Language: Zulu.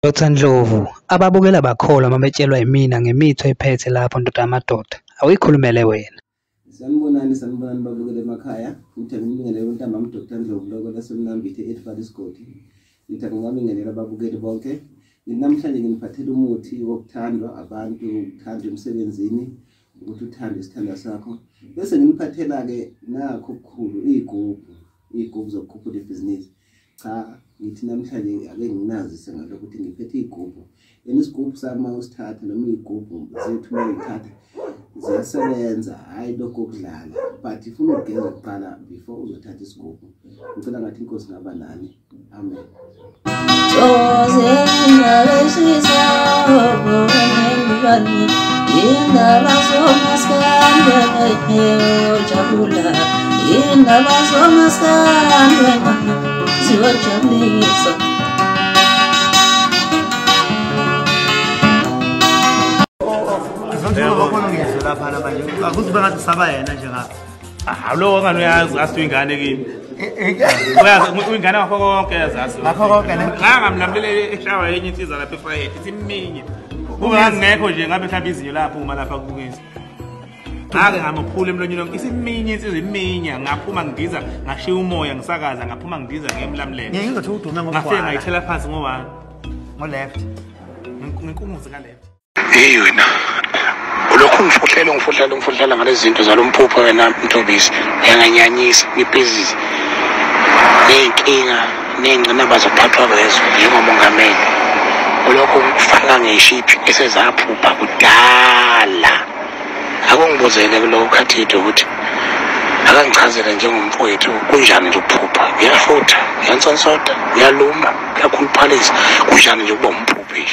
Ndlovu, ababukela bakholwa uma betshelwa yimina ngemitho ephethe lapho ndoda yamadoda. Awuyikhulumele wena. Sanibonani babukele emakhaya. Ngithanda ngibingelele uNtambama Dr. Ndlovu lokho lasemnambithe etfala isigodi. Ngithanda ngibingelele ababukeli bonke. Namhlanje nginiphathele umuthi wokuthandwa abantu, ukuthandwa emsebenzini, ukuthi uthande isithanda sakho. Bese nginiphathela ke nakho okukhulu iy'gubhu zokukhuphula ibhizinisi. Cha, ngithi namhlanje ake nginazise ngalokho ukuthi ngiphethe iy'gubhu. Isigubhu sami usithatha noma iy'gubhu zethu uyithatha ziyasebenza, hayi lokho okudlala. But ifuna ugeza kuqala before uzothatha isigubhu. Ngicela ngathi inkosi ngaba nani. Amen. Lo ngani uyazi ingane kimi. Uyazi ingane wakho konke yazazi. Ngakho konke ne. Ngamlamlele eshawa yenye insizwa lapha eFrayhead ithi iminye. Ube ngekho nje ngabe mhlawumbe izinyo lapho uma lapha kubukisa. Ake ngamophula emlonyeni wonke isiminye insizwa iminya ngaphuma ngidiza ngashiya umoya ngisakaza ngaphuma ngidiza ngemlamlele. Ngeke ngizothi udume ngokufana. Ngafika ngayithela phansi ngo1. Ngo left. Nginkumuze ka left. Hey wena. Ulokhu ngifudlela ngalezi zinto zalomphupho wena Mthobisi. Uyanganyanyisa ngibhizi. Nenkinga nengcinaba zophathwa kwezo njengomongameli. Ulokhu kufaka ngeshiphi esezaphupha kudala. Akungibuzele kuloko khathide ukuthi akangichazela njengomfowethu kunjani nje ukuphupha. Uyafutha, uyansonsota, uyaluma, uyakhuluphalisa, kunjani nje ukuba umphuphi.